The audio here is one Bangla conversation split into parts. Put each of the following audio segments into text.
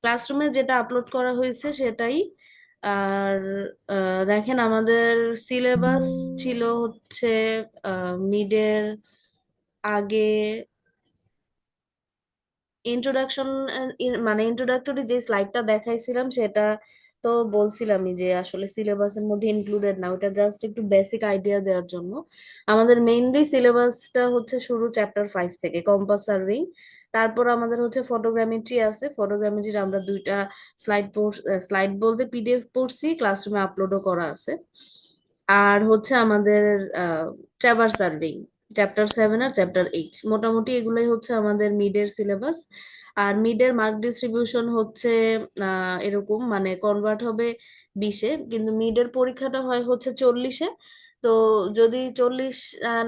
ক্লাসরুমে যেটা আপলোড করা হয়েছে সেটাই। আর দেখেন আমাদের সিলেবাস ছিল হচ্ছে মিডের আগে ইন্ট্রোডাকশন, মানে ইন্ট্রোডাক্টরি যে স্লাইডটা দেখাইছিলাম সেটা তো বলছিলামই যে আসলে সিলেবাসের মধ্যে ইনক্লুডেড না, ওটা জাস্ট একটু বেসিক আইডিয়া দেওয়ার জন্য। আমাদের মেইনলি সিলেবাসটা হচ্ছে শুরু চ্যাপ্টার 5 থেকে কম্পাস সার্ভিং। তারপর আমাদের হচ্ছে ফটোগ্রামেট্রি আছে, ফটোগ্রামেট্রির আমরা 2টা স্লাইড বলতে পিডিএফ পড়ছি, ক্লাসরুমে আপলোডও করা আছে। আর হচ্ছে আমাদের ট্রাভার সার্ভিং চ্যাপ্টার 7 আর চ্যাপ্টার 8, মোটামুটি এগুলোই হচ্ছে আমাদের মিডের সিলেবাস। আর মিডের মার্ক ডিস্ট্রিবিউশন হচ্ছে এরকম, মানে কনভার্ট হবে 20-এ, কিন্তু মিডের পরীক্ষাটা হয় হচ্ছে 40-এ। তো যদি 40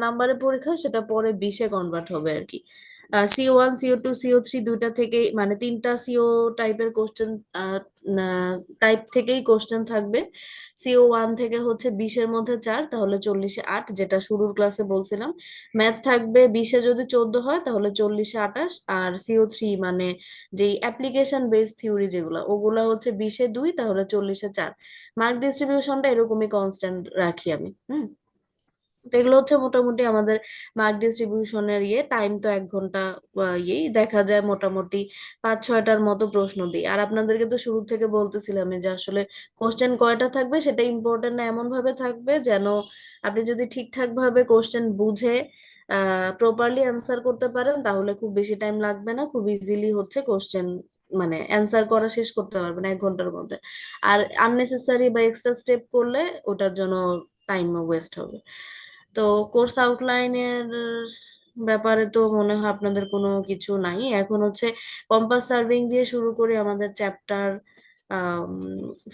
নাম্বারের পরীক্ষা হয়, সেটা পরে 20-এ কনভার্ট হবে আর কি। CO1, CO2, CO3 দুইটা থেকেই, মানে 3টা সিও টাইপের কোশ্চেন, টাইপ থেকেই কোশ্চেন থাকবে। CO1 থেকে হচ্ছে 20-এর মধ্যে 4, তাহলে 40-এ 8, যেটা শুরুর ক্লাসে বলছিলাম। ম্যাথ থাকবে 20-এ যদি 14 হয় তাহলে 40-এ 28। আর CO3 মানে যেই অ্যাপ্লিকেশন বেস থিওরি যেগুলো, ওগুলা হচ্ছে 20-এ 2, তাহলে 40-এ 4। মার্ক ডিস্ট্রিবিউশনটা এরকমই কনস্ট্যান্ট রাখি আমি। তো এগুলো হচ্ছে মোটামুটি আমাদের মার্ক ডিস্ট্রিবিউশনের টাইম তো 1 ঘন্টা। দেখা যায় মোটামুটি 5-6টার মতো প্রশ্ন দিই। আর আপনাদেরকে তো শুরু থেকে বলতেছিলাম যে আসলে কোশ্চেন কয়টা থাকবে সেটা ইম্পর্টেন্ট না, এমন ভাবে থাকবে যেন আপনি যদি ঠিকঠাক ভাবে কোশ্চেন বুঝে প্রপারলি অ্যান্সার করতে পারেন, তাহলে খুব বেশি টাইম লাগবে না, খুব ইজিলি হচ্ছে কোশ্চেন মানে অ্যান্সার করা শেষ করতে পারবেন 1 ঘন্টার মধ্যে। আর আননেসেসারি বা এক্সট্রা স্টেপ করলে ওটার জন্য টাইম ওয়েস্ট হবে। তো কোর্স আউটলাইনের ব্যাপারে তো মনে হয় আপনাদের কোনো কিছু নাই। এখন হচ্ছে কম্পাস সার্ভিং দিয়ে শুরু করে আমাদের চ্যাপ্টার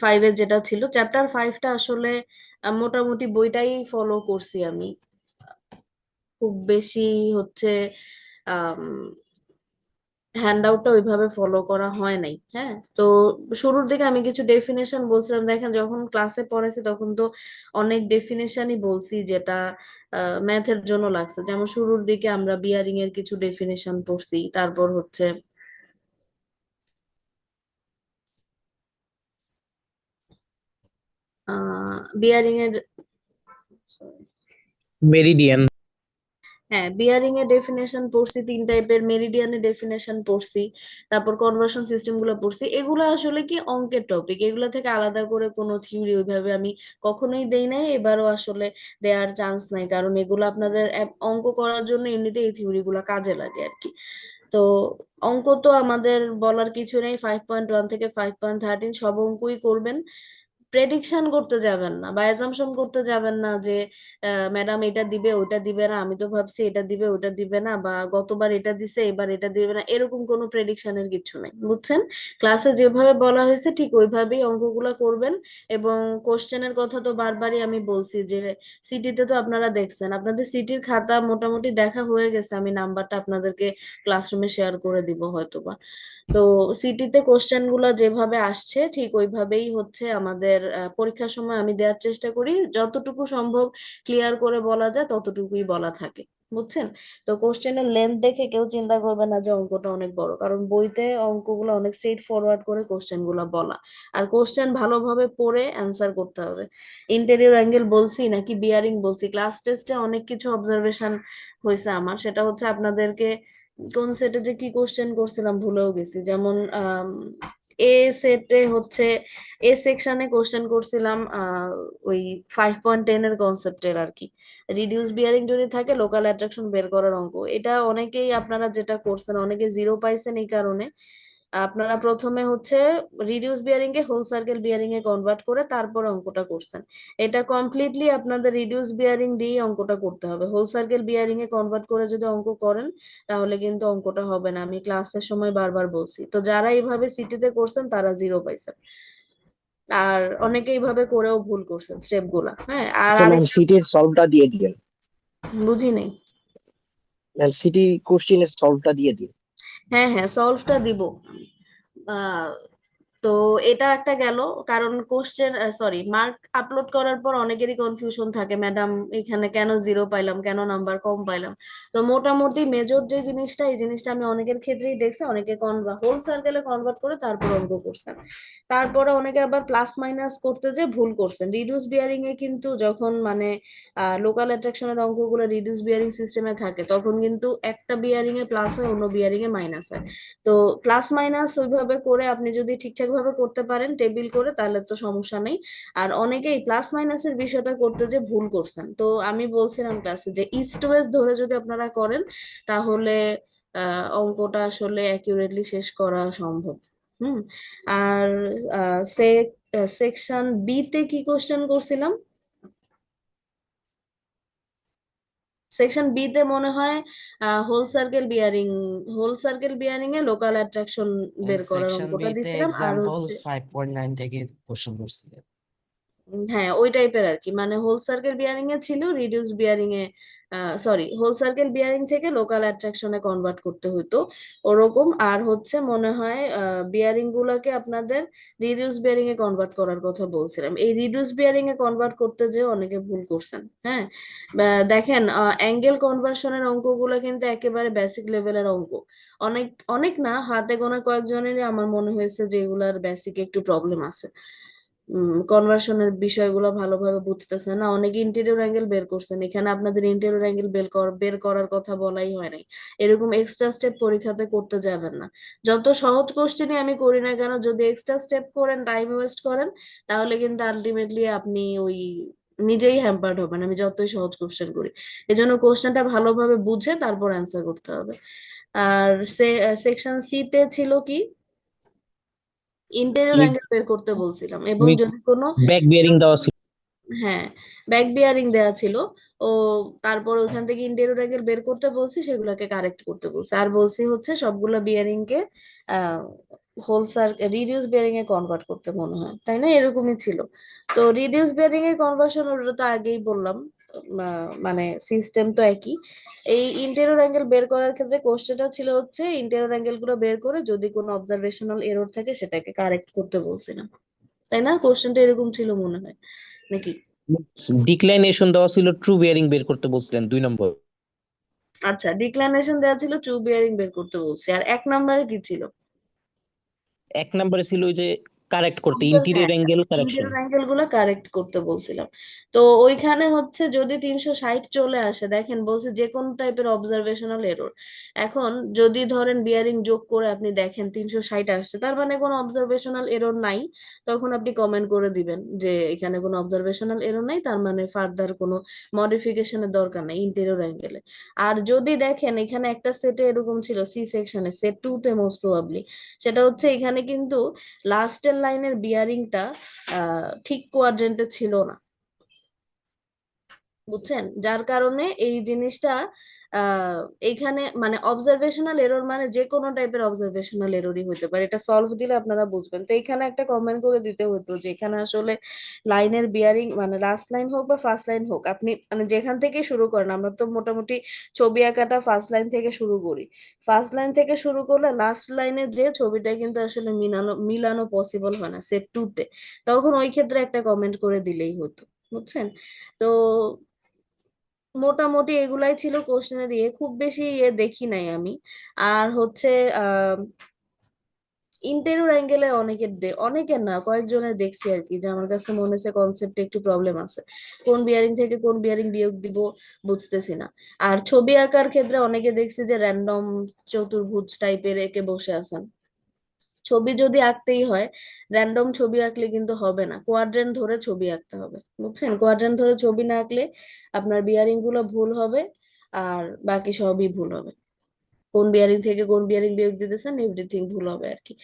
5-এর যেটা ছিল, চ্যাপ্টার 5টা আসলে মোটামুটি বইটাই ফলো করছি আমি। খুব বেশি হচ্ছে হ্যান্ড আউটটা ওইভাবে ফলো করা হয় নাই। হ্যাঁ, তো শুরুর দিকে আমি কিছু ডেফিনেশন বলছিলাম, দেখেন যখন ক্লাসে পড়েছি তখন তো অনেক ডেফিনেশনই বলছি যেটা ম্যাথের জন্য লাগছে। যেমন শুরুর দিকে আমরা বিয়ারিং এর কিছু ডেফিনেশন পড়ছি, তারপর হচ্ছে বিয়ারিং এর, মেরিডিয়ান। হ্যাঁ বিয়ারিং এর ডেফিনেশন পড়ছি, 3 টাইপের মেরিডিয়ানের ডেফিনেশন পড়ছি, তারপর কনভার্সন সিস্টেম গুলো পড়ছি। এগুলো আসলে কি অঙ্কের টপিক, এগুলো থেকে আলাদা করে কোনো থিওরি ওইভাবে আমি কখনোই দেই নাই, এবারও আসলে দেওয়ার চান্স নাই, কারণ এগুলো আপনাদের অঙ্ক করার জন্য এমনিতে এই থিওরি গুলো কাজে লাগে আর কি। তো অঙ্ক তো আমাদের বলার কিছু নেই, 5.1 থেকে 5.13 সব অঙ্কই করবেন। প্রেডিকশন করতে যাবেন না বা অ্যাজাম্পশন করতে যাবেন না যে ম্যাডাম এটা দিবে ওটা দিবে না, আমি তো ভাবছি এটা দিবে ওটা দিবে না, বা গতবার এটা দিছে এবার এটা দিবে না, এরকম কোনো প্রেডিকশনের কিছু নেই, বুঝছেন? ক্লাসে যেভাবে বলা হয়েছে ঠিক ওইভাবেই অঙ্কগুলো করবেন। এবং কোশ্চেনের কথা তো বারবারই আমি বলছি যে সিটিতে তো আপনারা দেখছেন, আপনাদের সিটির খাতা মোটামুটি দেখা হয়ে গেছে, আমি নাম্বারটা আপনাদেরকে ক্লাসরুমে শেয়ার করে দিব হয়তোবা। তো সিটিতে কোশ্চেন গুলো যেভাবে আসছে ঠিক ওইভাবেই হচ্ছে আমাদের পরীক্ষার সময় আমি দেওয়ার চেষ্টা করি, যতটুকু সম্ভব ক্লিয়ার করে বলা যায় ততটুকুই বলা থাকে, বুঝছেন? তো কোশ্চেনের লেন্থ দেখে কেউ চিন্তা করবে না যে অঙ্কটা অনেক বড়, কারণ বইতে অঙ্কগুলো অনেক স্ট্রেট ফরওয়ার্ড করে কোশ্চেন গুলো বলা। আর কোশ্চেন ভালোভাবে পড়ে অ্যান্সার করতে হবে। ইন্টেরিয়র অ্যাঙ্গেল বলছি নাকি বিয়ারিং বলছি, ক্লাস টেস্টে অনেক কিছু অবজারভেশন হয়েছে আমার, সেটা হচ্ছে আপনাদেরকে কোন সেটে যে কি কোশ্চেন করছিলাম ভুলেও গেছি। যেমন এ সেটে হচ্ছে এ সেকশনে কোশ্চেন করছিলাম ওই 5.10 এর কনসেপ্টের আর কি, রিডিউস বিয়ারিং যদি থাকে লোকাল অ্যাট্রাকশন বের করার অঙ্ক। এটা অনেকেই আপনারা যেটা করছেন অনেকে 0 পাইছেন, এই কারণে আপনারা প্রথমে হচ্ছে রিডিউস বিয়ারিং কে হোল সার্কেল বিয়ারিং এ কনভার্ট করে তারপর অঙ্কটা করছেন। এটা কমপ্লিটলি আপনাদের রিডিউস বিয়ারিং দিয়ে অঙ্কটা করতে হবে, হোল সার্কেল বিয়ারিং এ কনভার্ট করে যদি অঙ্ক করেন তাহলে কিন্তু অঙ্কটা হবে না, আমি ক্লাসের সময় বারবার বলছি। তো যারা এইভাবে সিটিতে করছেন তারা 0 পাইছেন, আর অনেকে এইভাবে করেও ভুল করছেন স্টেপ গুলা। হ্যাঁ, আর আচ্ছা ম্যাম, আরেকটা সিটির সলভটা দিয়ে দিন। বুঝি নেই। ম্যাম, সিটি কোশ্চেনের সলভটা দিয়ে দিন। হ্যাঁ হ্যাঁ, সলভটা দিব। তো এটা একটা গেল, কারণ কোশ্চেন সরি মার্ক আপলোড করার পর অনেকেরই কনফিউশন থাকে, ম্যাডাম এখানে কেন জিরো পাইলাম, কেন নাম্বার কম পাইলাম। তো মোটামুটি মেজর যে জিনিসটা, এই জিনিসটা আমি অনেকের ক্ষেত্রেই দেখছি, অনেকে হোল সার্কেলে কনভার্ট করে তারপর অঙ্ক করছেন। তারপরে অনেকে আবার প্লাস মাইনাস করতে যে ভুল করছেন। রিডিউস বিয়ারিং এ কিন্তু যখন মানে লোকাল অ্যাট্রাকশনের অঙ্কগুলো রিডিউস বিয়ারিং সিস্টেমে থাকে, তখন কিন্তু একটা বিয়ারিং এ প্লাস হয়, অন্য বিয়ারিং এ মাইনাস হয়। তো প্লাস মাইনাস ওইভাবে করে আপনি যদি ঠিকঠাক ভাবে করতে পারেন টেবিল করে, তাহলে তো সমস্যা নেই। আর অনেকেই প্লাস মাইনাসের বিষয়টা করতে যে ভুল করছেন, তো আমি বলছিলাম ক্লাসে যে ইস্ট ওয়েস্ট ধরে যদি আপনারা করেন, তাহলে অঙ্কটা আসলে অ্যাকিউরেটলি শেষ করা সম্ভব। হুম। আর সে সেকশন বি তে কি কোশ্চেন করছিলাম? সেকশন বি তে মনে হয় হোল সার্কেল বিয়ারিং এ লোকাল অ্যাট্রাকশন বের করার সেকশন অঙ্কটা বি তে দিছিলাম, আর এক্সাম্পল হচ্ছে 5.9 থেকে কোশ্চেন করছিলেন। হ্যাঁ ওই টাইপের আর কি, মানে হোল সার্কেল বিয়ারিং এ ছিল, রিডিউস বিয়ারিং এ সরি হোল সার্কেল বিয়ারিং থেকে লোকাল অ্যাট্রাকশনে কনভার্ট করতে হতো ওরকম। আর হচ্ছে মনে হয় বিয়ারিং গুলাকে আপনাদের রিডিউস বিয়ারিং এ কনভার্ট করার কথা বলছিলাম। এই রিডিউস বিয়ারিং এ কনভার্ট করতে যে অনেকে ভুল করছেন। হ্যাঁ, দেখেন অ্যাঙ্গেল কনভার্সনের অঙ্কগুলো কিন্তু একেবারে বেসিক লেভেলের অঙ্ক। অনেক অনেক না, হাতে গোনা কয়েকজনেরই আমার মনে হয়েছে যে এগুলার বেসিক একটু প্রবলেম আছে, কনভার্সনের বিষয়গুলো ভালোভাবে বুঝতেছে না। অনেকে ইন্টেরিয়র অ্যাঙ্গেল বের করছেন, এখানে আপনাদের ইন্টেরিয়র অ্যাঙ্গেল বের করার কথা বলাই হয় নাই। এরকম এক্সট্রা স্টেপ পরীক্ষাতে করতে যাবেন না। যত সহজ কোশ্চেনই আমি করি না কেন, যদি এক্সট্রা স্টেপ করেন, টাইম ওয়েস্ট করেন, তাহলে কিন্তু আলটিমেটলি আপনি ওই নিজেই হ্যাম্পার্ড হবেন, আমি যতই সহজ কোশ্চেন করি। এজন্য কোশ্চেনটা ভালোভাবে বুঝে তারপর অ্যান্সার করতে হবে। আর সেকশন সি তে ছিল কি, ইন্টেরিয়র মিড অ্যাঙ্গেল বের করতে বলছিলাম, এবং মিড যদি কোনো ব্যাক বিয়ারিং দেওয়া ছিল। হ্যাঁ ব্যাক বিয়ারিং দেওয়া ছিল। ও তারপর ওখান থেকে ইন্টেরিয়র অ্যাঙ্গেল বের করতে বলছি, সেগুলোকে কারেক্ট করতে বলছি, আর বলছি হচ্ছে সবগুলো বিয়ারিং কে আহ হোল সার্কেল রিডিউস বিয়ারিং এ কনভার্ট করতে, মনে হয় তাই না, এরকমই ছিল। তো রিডিউস বিয়ারিং এর কনভার্সন ওটা তো আগেই বললাম, মানে সিস্টেম তো একই। এই ইন্টেরিয়র অ্যাঙ্গেল বের করার ক্ষেত্রে কোশ্চেনটা ছিল হচ্ছে ইন্টেরিয়র অ্যাঙ্গেল গুলো বের করে যদি কোনো অবজারভেশনাল এরর থাকে সেটাকে কারেক্ট করতে বলছিলাম, তাই না? কোশ্চেনটা এরকম ছিল মনে হয় নাকি? ডিক্লাইনেশন দেওয়া ছিল, ট্রু বিয়ারিং বের করতে বলছিলেন 2 নম্বর। আচ্ছা, ডিক্লাইনেশন দেওয়া ছিল, টু বিয়ারিং বের করতে বলছি, আর এক নম্বরে কি ছিল? 1 নম্বরে ছিল ওই যে কারেক্ট করতে, হ্যাঁ, interior angle correction. Interior angle গুলো কারেক্ট করতে বলছিলাম। তো ওইখানে হচ্ছে যদি 360 চলে আসে, দেখেন বলছে যে কোন টাইপের অবজারভেশনাল এরর। এখন যদি ধরেন বিয়ারিং যোগ করে আপনি দেখেন 360 আসছে, তার মানে কোনো অবজারভেশনাল এরর নাই। তখন আপনি কমেন্ট করে দিবেন যে এখানে কোনো অবজারভেশনাল এরর নাই, তার মানে ফার্দার কোনো মডিফিকেশনের দরকার নাই ইন্টেরিয়র অ্যাঙ্গেলে। আর যদি দেখেন এখানে একটা সেটে এরকম ছিল, সি সেকশনে সেট 2 তে মোস্ট প্রবাবলি, সেটা হচ্ছে এখানে কিন্তু লাস্টের লাইনের বিয়ারিংটা ঠিক কোয়াড্রেন্টে ছিল না, বুঝছেন? যার কারণে এই জিনিসটা আহ এখানে মানে অবজারভেশনাল এরর মানে যে কোনো টাইপের অবজারভেশনাল এররই হতে পারে, এটা সলভ দিলে আপনারা বুঝবেন। তো এখানে একটা কমেন্ট করে দিতে হতো যে এখানে আসলে লাইনের বিয়ারিং মানে লাস্ট লাইন হোক বা ফার্স্ট লাইন হোক, আপনি মানে যেখান থেকে শুরু করেন, আমরা তো মোটামুটি ছবি আঁকাটা ফার্স্ট লাইন থেকে শুরু করি। ফার্স্ট লাইন থেকে শুরু করলে লাস্ট লাইনে যে ছবিটা কিন্তু আসলে মিলানো মিলানো পসিবল হয় না সেট 2 তে, তখন ওই ক্ষেত্রে একটা কমেন্ট করে দিলেই হতো, বুঝছেন? তো মোটামুটি এগুলাই ছিল কোশ্চেনের ইয়ে, খুব বেশি ইয়ে দেখি নাই আমি। আর হচ্ছে আহ ইন্টেরিয়র অ্যাঙ্গেলে অনেকের না কয়েকজনের দেখছি আর কি, যে আমার কাছে মনে হচ্ছে কনসেপ্টে একটু প্রবলেম আছে, কোন বিয়ারিং থেকে কোন বিয়ারিং বিয়োগ দিব বুঝতেছি না। আর ছবি আঁকার ক্ষেত্রে অনেকে দেখছি যে র্যান্ডম চতুর্ভুজ টাইপের এঁকে বসে আছেন। ছবি যদি আঁকতেই হয়, র্যান্ডম ছবি আঁকলে কিন্তু হবে না, কোয়াড্রেন্ট ধরে ছবি আঁকতে হবে, বুঝছেন? কোয়াড্রেন্ট ধরে ছবি না আঁকলে আপনার বিয়ারিং গুলো ভুল হবে, আর বাকি সবই ভুল হবে। কোন বিয়ারিং থেকে কোন বিয়ারিং বিয়োগ দিতেছেন এভরিথিং ভুল হবে আর কি।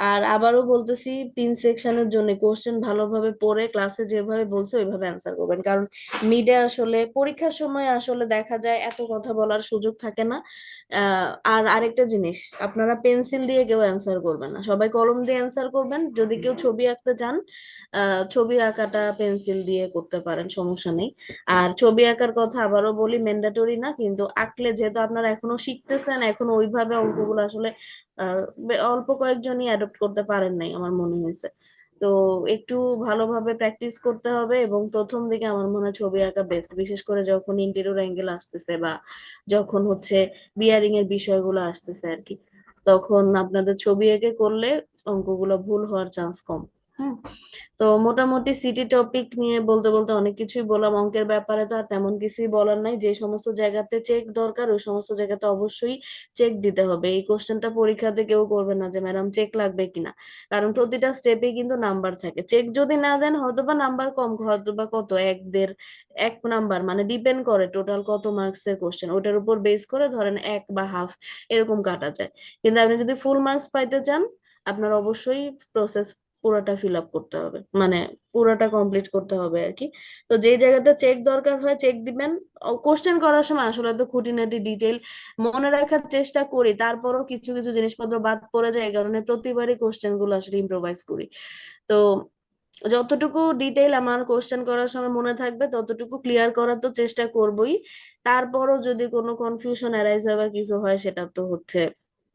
আর আবারও বলতেছি, 3 সেকশনের জন্য কোশ্চেন ভালোভাবে পড়ে ক্লাসে যেভাবে বলছে ওইভাবে অ্যান্সার করবেন, কারণ মিডে আসলে পরীক্ষার সময় আসলে দেখা যায় এত কথা বলার সুযোগ থাকে না। আর আরেকটা জিনিস, আপনারা পেন্সিল দিয়ে কেউ অ্যান্সার করবেন না, সবাই কলম দিয়ে অ্যান্সার করবেন। যদি কেউ ছবি আঁকতে চান, ছবি আঁকাটা পেন্সিল দিয়ে করতে পারেন, সমস্যা নেই। আর ছবি আঁকার কথা আবারও বলি, ম্যান্ডেটরি না, কিন্তু আঁকলে যেহেতু আপনারা এখনো শিখতেছেন, এখনো ওইভাবে অঙ্কগুলো আসলে অল্প কয়েকজনই অ্যাডপ্ট করতে পারেন নাই আমার মনে হয়েছে। তো একটু ভালোভাবে প্র্যাকটিস করতে হবে, এবং প্রথম দিকে আমার মনে হয় ছবি আঁকা বেস্ট, বিশেষ করে যখন ইন্টেরিয়র অ্যাঙ্গেল আসতেছে বা যখন হচ্ছে বিয়ারিং এর বিষয়গুলো আসতেছে আর কি, তখন আপনাদের ছবি এঁকে করলে অঙ্কগুলো ভুল হওয়ার চান্স কম। হ্যাঁ। তো মোটামুটি সিটি টপিক নিয়ে বলতে বলতে অনেক কিছুই বললাম। অঙ্কের ব্যাপারে তো আর তেমন কিছুই বলার নাই, যে সমস্ত জায়গাতে চেক দরকার ওই সমস্ত জায়গাতে অবশ্যই চেক দিতে হবে। এই কোশ্চেনটা পরীক্ষাতে কেউ করবে না যে ম্যাডাম চেক লাগবে কিনা, কারণ প্রতিটা স্টেপে কিন্তু নাম্বার থাকে। চেক যদি না দেন হয়তো বা নাম্বার কম, হয়তো বা কত এক দেড়, এক নাম্বার, মানে ডিপেন্ড করে টোটাল কত মার্কস এর কোশ্চেন, ওটার উপর বেস করে ধরেন এক বা হাফ এরকম কাটা যায়। কিন্তু আপনি যদি ফুল মার্কস পাইতে চান, আপনার অবশ্যই প্রসেস পুরোটা ফিল আপ করতে হবে, মানে পুরোটা কমপ্লিট করতে হবে আর কি। তো যে জায়গাতে চেক দরকার হয় চেক দিবেন। কোশ্চেন করার সময় আসলে তো খুঁটিনাটি ডিটেল মনে রাখার চেষ্টা করি, তারপরও কিছু কিছু জিনিসপত্র বাদ পড়ে যায়, এই কারণে প্রতিবারই কোশ্চেন গুলো আসলে ইম্প্রোভাইজ করি। তো যতটুকু ডিটেইল আমার কোশ্চেন করার সময় মনে থাকবে ততটুকু ক্লিয়ার করার তো চেষ্টা করবই। তারপরও যদি কোনো কনফিউশন অ্যারাইজ হয় বা কিছু হয়, সেটা তো হচ্ছে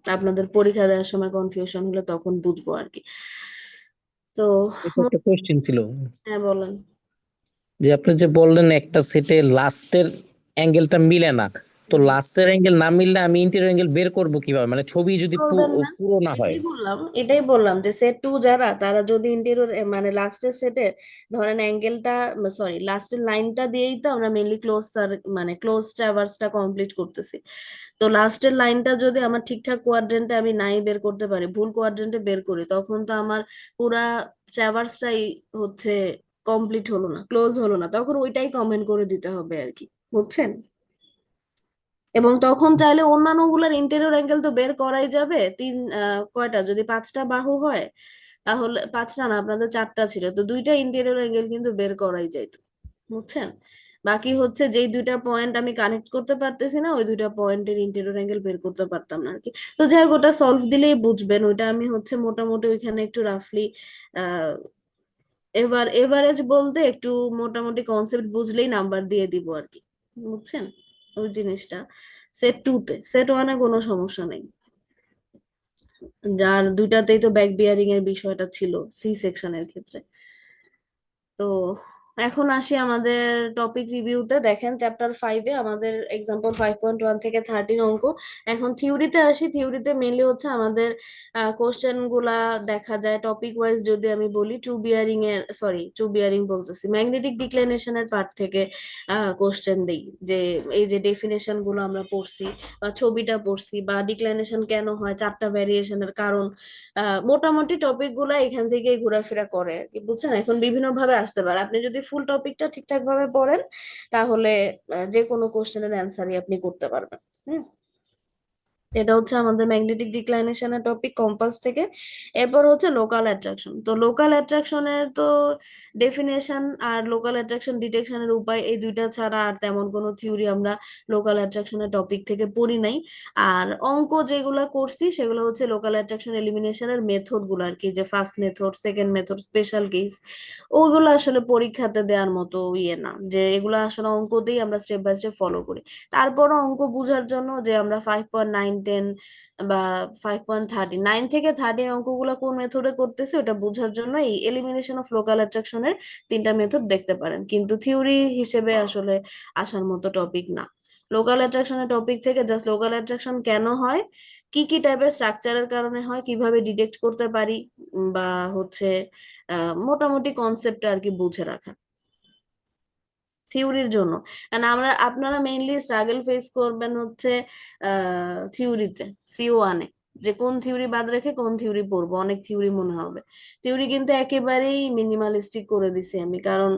আপনাদের পরীক্ষা দেওয়ার সময় কনফিউশন হলে তখন বুঝবো আর কি। তো এটা একটা কোশ্চেন ছিল হ্যাঁ বলেন। যে আপনি যে বললেন একটা সেটে লাস্টের অ্যাঙ্গেলটা মিলে না, তো হুম। লাস্টের অ্যাঙ্গেল না মিললে আমি ইন্টেরিয়র অ্যাঙ্গেল বের করব কিভাবে, মানে ছবি যদি করবেন না, পুরো না হয়? এটাই বললাম যে সেট টু যারা, তারা যদি ইন্টেরিয়র মানে লাস্টের সেটের ধরেন অ্যাঙ্গেলটা, সরি লাস্টের লাইনটা দিয়েই তো আমরা মেইনলি ক্লোজ, মানে ক্লোজ ট্রাভার্সটা কমপ্লিট করতেছি। তো লাস্টের লাইনটা যদি আমার ঠিকঠাক কোয়াড্রেন্টে আমি নাই বের করতে পারি, ভুল কোয়াড্রেন্টে বের করি, তখন তো আমার পুরা ট্রাভার্সটাই হচ্ছে কমপ্লিট হলো না, ক্লোজ হলো না, তখন ওইটাই কমেন্ট করে দিতে হবে আর কি, বুঝছেন? এবং তখন চাইলে অন্যান্য গুলার ইন্টেরিয়র অ্যাঙ্গেল তো বের করাই যাবে। কয়টা, যদি পাঁচটা বাহু হয় তাহলে, পাঁচটা না আপনাদের চারটা ছিল, তো দুইটা ইন্টেরিয়র অ্যাঙ্গেল কিন্তু বের করাই যাইতো, বুঝছেন? বাকি হচ্ছে যেই দুইটা পয়েন্ট আমি কানেক্ট করতে পারতেছি না, ওই দুইটা পয়েন্টের ইন্টেরিয়র অ্যাঙ্গেল বের করতে পারতাম না আর কি। তো যাই হোক, ওটা সলভ দিলেই বুঝবেন, ওইটা আমি হচ্ছে মোটামুটি ওইখানে একটু রাফলি আহ এভারেজ বলতে একটু মোটামুটি কনসেপ্ট বুঝলেই নাম্বার দিয়ে দিব আর কি, বুঝছেন ওই জিনিসটা। সেট টু তে, সেট ওয়ানে কোনো সমস্যা নেই, যার দুইটাতেই তো ব্যাক বিয়ারিং এর বিষয়টা ছিল সি সেকশনের ক্ষেত্রে। তো এখন আসি আমাদের টপিক রিভিউতে। দেখেন চ্যাপ্টার 5-এ আমাদের এক্সাম্পল 5.1 থেকে 13 অঙ্ক। এখন থিওরিতে আসি, থিওরিতে মেনলি হচ্ছে আমাদের কোশ্চেন গুলা দেখা যায় টপিক ওয়াইজ। যদি আমি বলি ট্রু বিয়ারিং এর, সরি ট্রু বিয়ারিং বলতেছি, ম্যাগনেটিক ডিক্লিনেশনের পার্ট থেকে কোশ্চেন দেই, যে এই যে ডেফিনেশন গুলো আমরা পড়ছি বা ছবিটা পড়ছি বা ডিক্লিনেশন কেন হয়, চারটা ভ্যারিয়েশনের কারণ, মোটামুটি টপিক গুলা এখান থেকেই ঘোরাফেরা করে আর কি, বুঝছেন? এখন বিভিন্ন ভাবে আসতে পারে, আপনি যদি ফুল টপিকটা ঠিকঠাক ভাবে পড়েন তাহলে যে কোনো কোশ্চেনের অ্যান্সারই আপনি করতে পারবেন। হুম। এটা হচ্ছে আমাদের ম্যাগনেটিক ডিক্লাইনেশনের টপিক কম্পাস থেকে। এরপর হচ্ছে লোকাল অ্যাট্রাকশন। তো লোকাল অ্যাট্রাকশনের তো ডেফিনেশন আর লোকাল অ্যাট্রাকশন ডিটেকশনের উপায়, এই দুইটা ছাড়া আর তেমন কোনো থিওরি আমরা লোকাল অ্যাট্রাকশনের টপিক থেকে পড়ি নাই। আর অঙ্ক যেগুলো করছি সেগুলো হচ্ছে লোকাল অ্যাট্রাকশন এলিমিনেশনের মেথড গুলো আর কি, যে first method, second method, special case, ওগুলো আসলে পরীক্ষাতে দেওয়ার মতো ইয়ে না, যে এগুলো আসলে অঙ্কতেই আমরা স্টেপ বাই স্টেপ ফলো করি। তারপরও অঙ্ক বোঝার জন্য যে আমরা 5.9, 10 বা 5.13, 9 থেকে 13 অঙ্কগুলো কোন মেথডে করতেছি ওটা বোঝার জন্য এই এলিমিনেশন অফ লোকাল অ্যাট্রাকশনের তিনটা মেথড দেখতে পারেন, কিন্তু থিওরি হিসেবে আসলে আসার মতো টপিক না। লোকাল অ্যাট্রাকশনের টপিক থেকে জাস্ট লোকাল অ্যাট্রাকশন কেন হয়, কি কি টাইপের স্ট্রাকচারের কারণে হয়, কিভাবে ডিটেক্ট করতে পারি, বা হচ্ছে মোটামুটি কনসেপ্ট আর কি বুঝে রাখা থিওরির জন্য। কারণ আপনারা মেইনলি স্ট্রাগল ফেস করবেন হচ্ছে থিওরিতে, C1-এ, যে কোন থিওরি বাদ রেখে কোন থিওরি পড়বো, অনেক থিওরি মনে হবে। থিওরি কিন্তু একেবারেই মিনিমালিস্টিক করে দিছি আমি, কারণ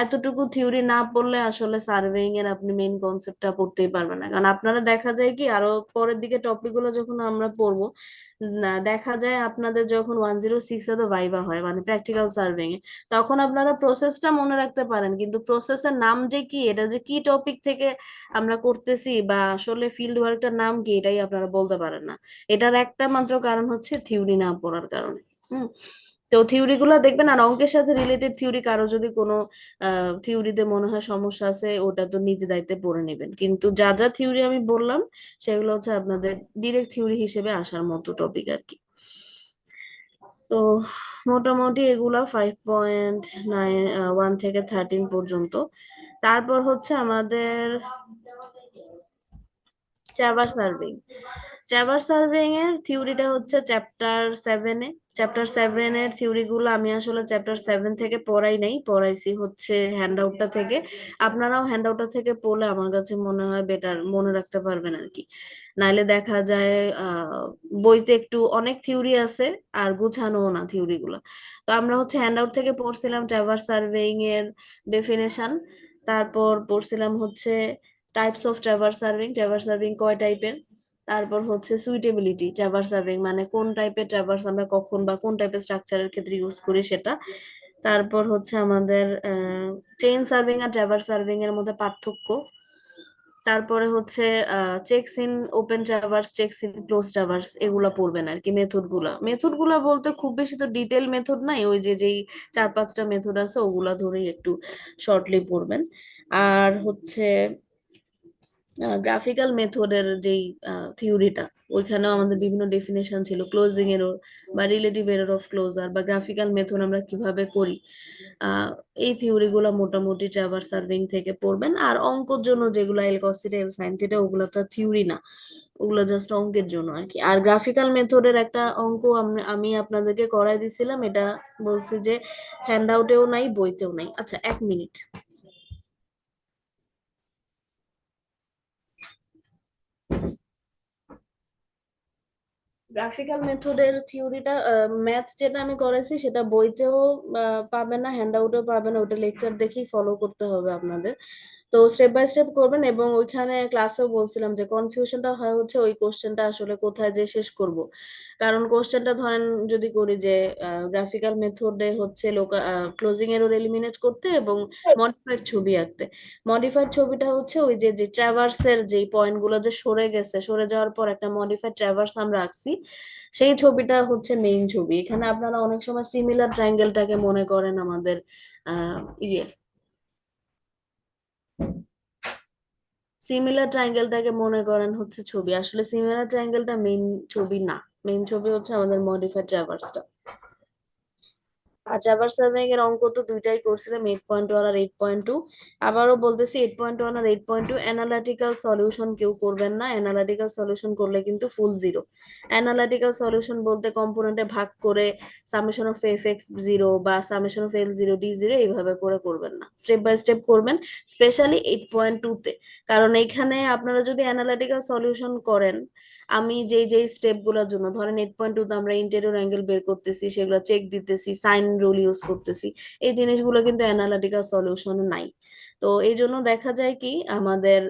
এতটুকু থিওরি না পড়লে আসলে সার্ভেইং এর আপনি মেইন কনসেপ্টটা পড়তেই পারবেন না। কারণ আপনারা দেখা যায় কি আরো পরের দিকে টপিক গুলো যখন আমরা পড়বো, না দেখা যায় আপনাদের যখন 106-এ তো ভাইবা হয়, মানে প্র্যাকটিক্যাল সার্ভেইং, তখন আপনারা প্রসেসটা মনে রাখতে পারেন, কিন্তু প্রসেসের নাম যে কি, এটা যে কি টপিক থেকে আমরা করতেছি বা আসলে ফিল্ড ওয়ার্কটার নাম কি, এটাই আপনারা বলতে পারেন না। এটার একটা মাত্র কারণ হচ্ছে থিওরি না পড়ার কারণে। হুম। তো থিওরি গুলা দেখবেন, আর অঙ্কের সাথে রিলেটেড থিওরি কারো যদি কোনো থিওরিতে মনে হয় সমস্যা আছে, ওটা তো নিজে দায়িত্বে পড়ে নেবেন। কিন্তু যা যা থিওরি আমি বললাম সেগুলো হচ্ছে আপনাদের ডিরেক্ট থিওরি হিসেবে আসার মতো টপিক আর কি। তো মোটামুটি এগুলা 5.9 1 থেকে 13 পর্যন্ত। তারপর হচ্ছে আমাদের চাবার সার্ভিং। চাবার সার্ভিং এর থিওরিটা হচ্ছে চ্যাপ্টার 7 এর থিওরি গুলো আমি আসলে চ্যাপ্টার 7 থেকে পড়াই নাই, পড়াইছি হচ্ছে হ্যান্ডআউটটা থেকে। আপনারাও হ্যান্ডআউটটা থেকে পড়লে আমার কাছে মনে হয় বেটার মনে রাখতে পারবেন আর কি। নাইলে দেখা যায় বইতে একটু অনেক থিওরি আছে আর গুছানোও না থিওরি গুলো। তো আমরা হচ্ছে হ্যান্ডআউট থেকে পড়ছিলাম চাবার সার্ভেইং এর ডেফিনেশন। তারপর পড়ছিলাম হচ্ছে types of traverse serving, traverse serving কয় টাইপের। তারপর হচ্ছে সুইটেবিলিটি, ট্রাভার্স সার্ভিং মানে কোন টাইপের ট্রাভার্স আমরা কখন বা কোন টাইপের স্ট্রাকচারের ক্ষেত্রে ইউজ করি সেটা। তারপর হচ্ছে আমাদের চেইন সার্ভিং আর ট্রাভার্স সার্ভিং এর মধ্যে পার্থক্য। তারপরে হচ্ছে checks in open traverse, checks in close traverse, এগুলা পড়বেন আর কি। মেথড গুলা বলতে খুব বেশি তো ডিটেল মেথড নাই, ওই যে যেই 4-5টা মেথড আছে ওগুলা ধরেই একটু শর্টলি পড়বেন। আর হচ্ছে গ্রাফিক্যাল মেথডের যেই থিওরিটা, ওইখানেও আমাদের বিভিন্ন ডেফিনেশন ছিল, ক্লোজিং এরর বা রিলেটিভ এরর অফ ক্লোজার বা গ্রাফিক্যাল মেথড আমরা কিভাবে করি। আহ, এই থিওরি গুলো মোটামুটি ট্রাভার্স সার্ভিং থেকে পড়বেন। আর অঙ্কর জন্য যেগুলো L cos theta L sine theta, ওগুলো তো থিওরি না, ওগুলো জাস্ট অঙ্কের জন্য আর কি। আর গ্রাফিক্যাল মেথডের একটা অঙ্ক আমি আপনাদেরকে করাই দিছিলাম, এটা বলছি যে হ্যান্ড আউটেও নাই, বইতেও নাই। আচ্ছা, 1 মিনিট। গ্রাফিক্যাল মেথডের থিওরিটা, ম্যাথ যেটা আমি করেছি সেটা বইতেও পাবেন না, হ্যান্ডআউটেও পাবেন না, ওটা লেকচার দেখেই ফলো করতে হবে আপনাদের। তো স্টেপ বাই স্টেপ করবেন। এবং ওইখানে ক্লাসেও বলছিলাম যে কনফিউশনটা হয় হচ্ছে ওই কোশ্চেনটা আসলে কোথায় যে শেষ করব। কারণ কোশ্চেনটা ধরেন যদি করি যে গ্রাফিক্যাল মেথডে হচ্ছে ক্লোজিং এরর এলিমিনেট করতে এবং মডিফাইড ছবি আঁকতে। মডিফাইড ছবিটা হচ্ছে ওই যে যে ট্রাভার্সের যে পয়েন্ট গুলো যে সরে গেছে, সরে যাওয়ার পর একটা মডিফাইড ট্রাভার্স আমরা আঁকছি, সেই ছবিটা হচ্ছে মেইন ছবি। এখানে আপনারা অনেক সময় সিমিলার ট্রায়াঙ্গেলটাকে মনে করেন আমাদের আহ ইয়ে সিমিলার ট্রায়াঙ্গেলটাকে মনে করেন হচ্ছে ছবি, আসলে সিমিলার ট্রায়াঙ্গেলটা মেইন ছবি না। মেইন ছবি হচ্ছে আমাদের মডিফাইড ট্রাভার্সটা। আর জাভার সার্ভিং এর অঙ্ক তো দুইটাই করছিলাম, 8.1 আর 8.2। আবারও বলতেছি, 8.1 আর 8.2 অ্যানালিটিক্যাল সলিউশন কেউ করবেন না। অ্যানালিটিক্যাল সলিউশন করলে কিন্তু ফুল জিরো। অ্যানালিটিক্যাল সলিউশন বলতে কম্পোনেন্টে ভাগ করে summation of F X zero বা summation of L zero D zero এইভাবে করে করবেন না, স্টেপ বাই স্টেপ করবেন, স্পেশালি 8.2 তে। কারণ এইখানে আপনারা যদি অ্যানালিটিক্যাল সলিউশন করেন, আমি যেই যেই স্টেপ গুলোর জন্য, ধরেন 8.2 তে আমরা ইন্টেরিয়র অ্যাঙ্গেল বের করতেছি, সেগুলো চেক দিতেছি, সাইন রুল ইউজ করতেছি, এই জিনিসগুলো কিন্তু অ্যানালিটিক্যাল সলিউশন নাই। তো এই জন্য দেখা যায় কি আমাদের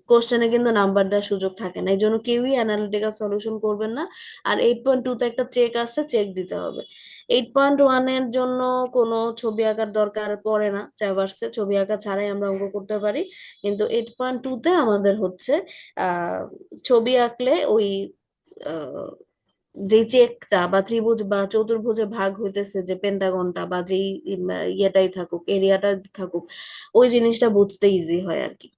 কোশ্চেনে কিন্তু নাম্বার দেওয়ার সুযোগ থাকে না, এই জন্য কেউই অ্যানালিটিক্যাল সলিউশন করবেন না। আর 8.2 তে একটা চেক আছে, চেক দিতে হবে। 8.1 এর জন্য কোনো ছবি আঁকার দরকার পড়ে না, ট্রাভার্সে ছবি আঁকা ছাড়াই আমরা অঙ্ক করতে পারি। কিন্তু 8.2 তে আমাদের হচ্ছে আহ ছবি আঁকলে ওই আহ, যে চেকটা বা ত্রিভুজ বা চতুর্ভুজে ভাগ হইতেছে, যে পেন্টাগনটা বা যেই ইয়েটাই থাকুক, এরিয়াটা থাকুক, ওই জিনিসটা বুঝতে ইজি হয় আর কি।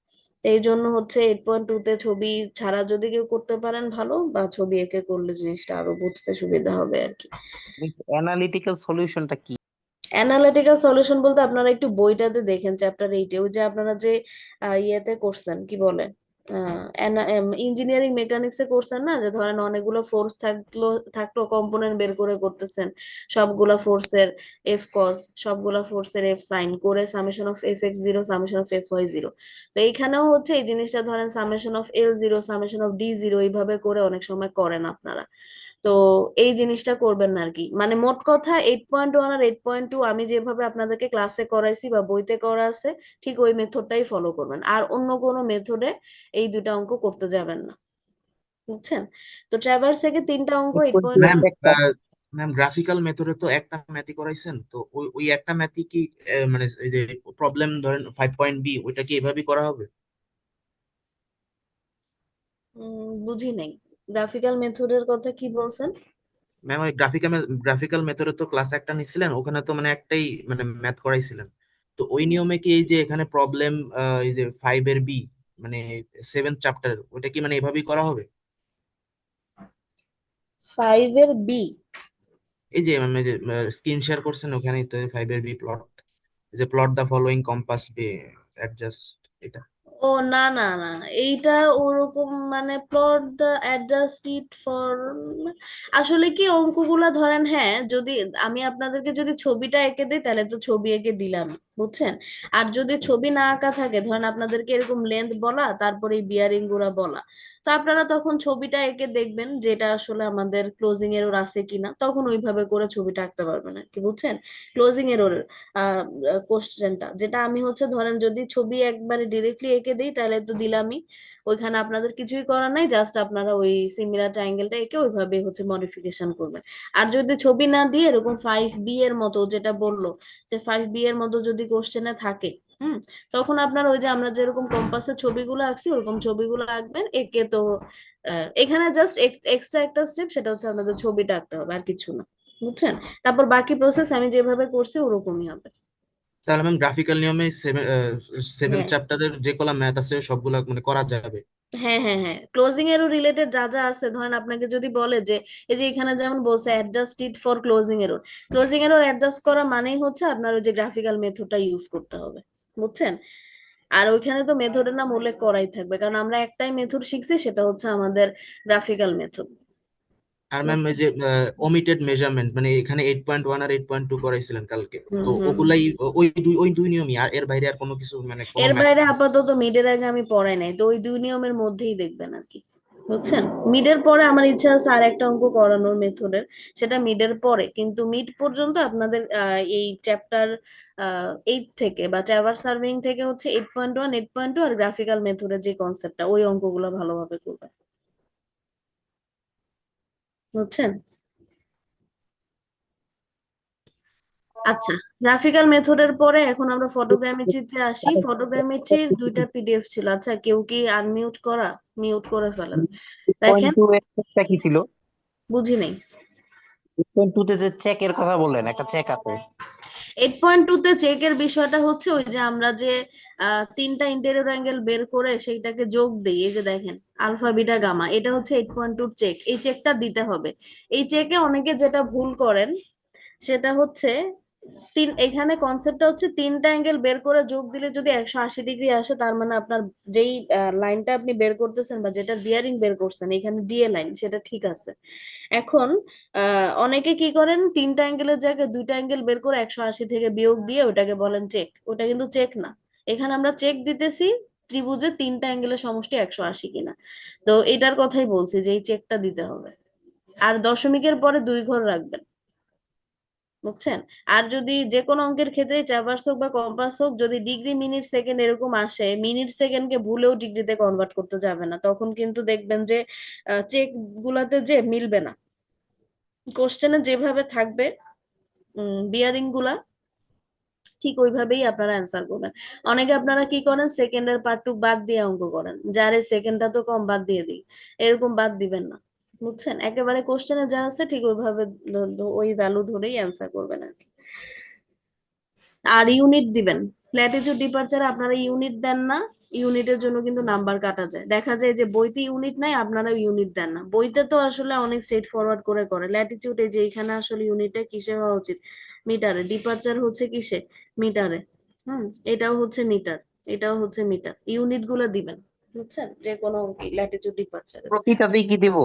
তো এই জন্য হচ্ছে 8.2 তে ছবি ছাড়া যদি কেউ করতে পারেন ভালো, বা ছবি এঁকে করলে জিনিসটা আরো বুঝতে সুবিধা হবে আর কি। অ্যানালিটিক্যাল সলিউশনটা কি? অ্যানালিটিক্যাল সলিউশন বলতে আপনারা একটু বইটাতে দেখেন, চ্যাপ্টার 8-এ, ওই যে আপনারা যে ইয়েতে করছেন কি বলে, ইঞ্জিনিয়ারিং মেকানিক্সে করছেন না, যে ধরেন অনেকগুলো ফোর্স থাকলো কম্পোনেন্ট বের করে করতেছেন, সবগুলা ফোর্সের এফ কস, সবগুলা ফোর্সের এফ সাইন করে summation of F X zero, summation of F Y zero. তো এইখানেও হচ্ছে এই জিনিসটা ধরেন summation of L zero, summation of D zero, এইভাবে করে অনেক সময় করেন আপনারা। তো এই জিনিসটা করবেন না আর কি। মানে মোট কথা 8.1 আর 8.2 আমি যেভাবে আপনাদেরকে ক্লাসে করাইছি বা বইতে করা আছে, ঠিক ওই মেথডটাই ফলো করবেন, আর অন্য কোনো মেথডে এই দুটা অঙ্ক করতে যাবেন না, বুঝছেন? তো ট্রাভার্স থেকে 3টা অঙ্ক এইট পয়েন্ট ম্যাম একটা ম্যাম গ্রাফিক্যাল মেথডে তো একটা ম্যাথই করাইছেন, তো ওই ওই একটা ম্যাথই কি মানে এই যে প্রবলেম ধরেন 5.b ওইটা কি এভাবেই করা হবে? বুঝি নাই, গ্রাফিক্যাল মেথডের কথা কি বলছেন? ম্যাম ওই গ্রাফিক্যাল মেথডে তো ক্লাস একটা নিছিলেন, ওখানে তো মানে একটাই মানে ম্যাথ করাইছিলেন। তো ওই নিয়মে কি এই যে এখানে প্রবলেম এই যে 5 এর বি মানে 7th চ্যাপ্টার, ওটা কি মানে এভাবেই করা হবে? 5 এর বি? এই যে মানে যে স্ক্রিন শেয়ার করছেন ওখানেই তো 5 এর বি প্লট, যে প্লট দা ফলোইং কম্পাস বে অ্যাডজাস্ট, এটা। ও না না না, এইটা ওরকম মানে plot the adjust it for, আসলে কি অঙ্কগুলা ধরেন, হ্যাঁ যদি আমি আপনাদেরকে যদি ছবিটা এঁকে দিই তাহলে তো ছবি এঁকে দিলাম, বুঝছেন। আর যদি ছবি না আঁকা থাকে, ধরেন আপনাদেরকে এরকম লেন্থ বলা তারপরে এই বিয়ারিং গুলা বলা, তো আপনারা তখন ছবিটা এঁকে দেখবেন যেটা আসলে আমাদের ক্লোজিং এরর আছে কিনা, তখন ওইভাবে করে ছবিটা আঁকতে পারবেন আর কি, বুঝছেন। ক্লোজিং এরর কোশ্চেনটা যেটা আমি হচ্ছে ধরেন যদি ছবি একবারে ডিরেক্টলি এঁকে দিই তাহলে তো দিলামই, ওইখানে আপনাদের কিছুই করার নাই, জাস্ট আপনারা ওই সিমিলার ট্রায়াঙ্গেলটা এঁকে ওইভাবে হচ্ছে মডিফিকেশন করবেন। আর যদি ছবি না দিয়ে এরকম 5B এর মতো যেটা বললো, যে 5B এর মতো যদি কোশ্চেনে থাকে, হুম, তখন আপনার ওই যে আমরা যেরকম কম্পাসের ছবিগুলো আঁকছি ওরকম ছবিগুলো আঁকবেন এঁকে। তো এখানে জাস্ট এক্সট্রা একটা স্টেপ, সেটা হচ্ছে আপনাদের ছবিটা আঁকতে হবে, আর কিছু না, বুঝছেন। তারপর বাকি প্রসেস আমি যেভাবে করছি ওরকমই হবে। তাহলে ম্যাম গ্রাফিক্যাল নিয়মে সেভেন হ্যাঁ চ্যাপ্টারের যে কলা ম্যাথ আছে সবগুলা মানে করা যাবে? হ্যাঁ হ্যাঁ হ্যাঁ, ক্লোজিং এরও রিলেটেড যা যা আছে, ধরেন আপনাকে যদি বলে যে এই যে এখানে যেমন বলছে adjust it for closing error, closing error adjust করা মানেই হচ্ছে আপনার ওই যে গ্রাফিক্যাল মেথডটা ইউজ করতে হবে, বুঝছেন। আর ওইখানে তো মেথডের নাম উল্লেখ করাই থাকবে, কারণ আমরা একটাই মেথড শিখছি, সেটা হচ্ছে আমাদের গ্রাফিক্যাল মেথড, আর ম্যাম এই বুঝছেন। যে ওমিটেড মেজারমেন্ট মানে এখানে 8.1 আর 8.2 করাইছিলেন কালকে, হুম তো হুম হুম। ওগুলাই ওই দুই নিয়মই, আর এর বাইরে আর কোনো কিছু মানে কোনো এর ম্যাথ? বাইরে আপাতত মিডের আগে আমি পড়াই নাই, তো ওই দুই নিয়মের মধ্যেই দেখবেন আর কি, বুঝছেন। মিডের পরে আমার ইচ্ছা আছে আর একটা অঙ্ক করানোর মেথডের, সেটা মিডের পরে, কিন্তু মিড পর্যন্ত আপনাদের এই চ্যাপ্টার 8 থেকে বা ট্রাভার্স সার্ভিং থেকে হচ্ছে 8.1 8.2 আর গ্রাফিক্যাল মেথডের যে কনসেপ্টটা, ওই অঙ্কগুলো ভালোভাবে করবে, বুঝছেন। আচ্ছা, গ্রাফিক্যাল মেথডের পরে এখন আমরা ফটোগ্রামেট্রিতে আসি। ফটোগ্রামেট্রির দুইটা পিডিএফ ছিল, আচ্ছা কেউ কি আনমিউট করা, মিউট করে ফেলেন। পয়েন্ট দেখেন, টু এর চেকটা কি ছিল? বুঝি নাই। 8.2 তে যে চেকের কথা বললেন, একটা চেক আছে। 8.2 তে চেকের বিষয়টা হচ্ছে ওই যে আমরা যে তিনটা ইন্টেরিয়র অ্যাঙ্গেল বের করে সেইটাকে যোগ দিই, এই যে দেখেন আলফা বিটা গামা, এটা হচ্ছে 8.2 চেক, এই চেকটা দিতে হবে। এই চেকে অনেকে যেটা ভুল করেন সেটা হচ্ছে এখানে কনসেপ্টটা হচ্ছে তিনটা অ্যাঙ্গেল বের করে যোগ দিলে যদি 180 ডিগ্রি আসে, তার মানে আপনার যেই লাইনটা আপনি বের করতেছেন বা যেটা বিয়ারিং বের করছেন এখানে দিয়ে লাইন, সেটা ঠিক আছে। এখন অনেকে কি করেন, তিনটা অ্যাঙ্গেলের জায়গায় দুইটা অ্যাঙ্গেল বের করে 180 থেকে বিয়োগ দিয়ে ওটাকে বলেন চেক, ওটা কিন্তু চেক না। এখানে আমরা চেক দিতেছি ত্রিভুজের তিনটা অ্যাঙ্গেলের সমষ্টি 180 কিনা, তো এটার কথাই বলছি যে এই চেকটা দিতে হবে। আর দশমিকের পরে 2 ঘর রাখবেন, বুঝছেন। আর যদি যে কোনো অঙ্কের ক্ষেত্রে ট্রাভার্স হোক বা কম্পাস হোক, যদি ডিগ্রি মিনিট সেকেন্ড এরকম আসে, মিনিট সেকেন্ডকে ভুলেও ডিগ্রিতে কনভার্ট করতে যাবে না, তখন কিন্তু দেখবেন যে চেক গুলাতে যে মিলবে না, কোশ্চেনে যেভাবে থাকবে বিয়ারিং গুলা ঠিক ওইভাবেই আপনারা অ্যান্সার করবেন। অনেকে আপনারা কি করেন, সেকেন্ডের পার্টটুক বাদ দিয়ে অঙ্ক করেন, যারে সেকেন্ডটা তো কম বাদ দিয়ে দিই, এরকম বাদ দিবেন না, বুঝছেন। একেবারে কোশ্চেনে যা আছে ঠিক ওইভাবে ওই ভ্যালু ধরেই অ্যান্সার করবেন আর কি। আর ইউনিট দিবেন, ল্যাটিটিউড ডিপারচারে আপনারা ইউনিট দেন না, ইউনিটের জন্য কিন্তু নাম্বার কাটা যায়, দেখা যায় যে বইতে ইউনিট নাই আপনারা ইউনিট দেন না, বইতে তো আসলে অনেক স্ট্রেট ফরওয়ার্ড করে করে ল্যাটিটিউডে, যে এখানে আসলে ইউনিটটা কিসে হওয়া উচিত, মিটারে, ডিপারচার হচ্ছে কিসে, মিটারে, হুম, এটাও হচ্ছে মিটার, এটাও হচ্ছে মিটার, ইউনিট গুলো দিবেন, বুঝছেন, যে কোনো ল্যাটিটিউড ডিপারচারে। প্রতিটাতেই কি দিব?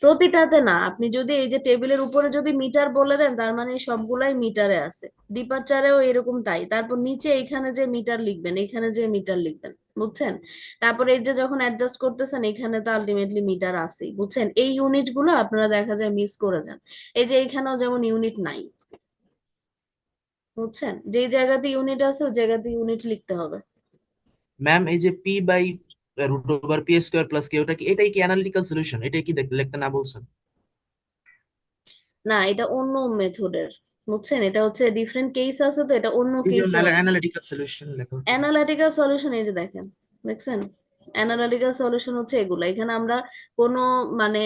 প্রতিটাতে না, আপনি যদি এই যে টেবিলের উপরে যদি মিটার বলে দেন তার মানে সবগুলাই মিটারে আছে, ডিপারচারেও এরকম তাই, তারপর নিচে এখানে যে মিটার লিখবেন, এখানে যে মিটার লিখবেন, বুঝছেন। তারপর এই যে যখন অ্যাডজাস্ট করতেছেন এখানে তো আলটিমেটলি মিটার আছেই, বুঝছেন। এই ইউনিট গুলো আপনারা দেখা যায় মিস করে যান, এই যে এখানেও যেমন ইউনিট নাই, বুঝছেন, যেই জায়গাতে ইউনিট আছে ওই জায়গাতে ইউনিট লিখতে হবে। ম্যাম এই যে p/√/p² + k, ওটা কি, এটাই কি অ্যানালিটিক্যাল সলিউশন? এটাই কি লিখতে না বলছেন? না, এটা অন্য মেথডের, বুঝছেন, এটা হচ্ছে ডিফারেন্ট কেস আছে, তো এটা অন্য এই যে কেসে হবে। অ্যানালিটিক্যাল সলিউশন লেখা হচ্ছে। অ্যানালিটিক্যাল সলিউশন এই যে দেখেন, দেখছেন, অ্যানালিটিক্যাল সলিউশন হচ্ছে এগুলো। এখানে আমরা কোনো মানে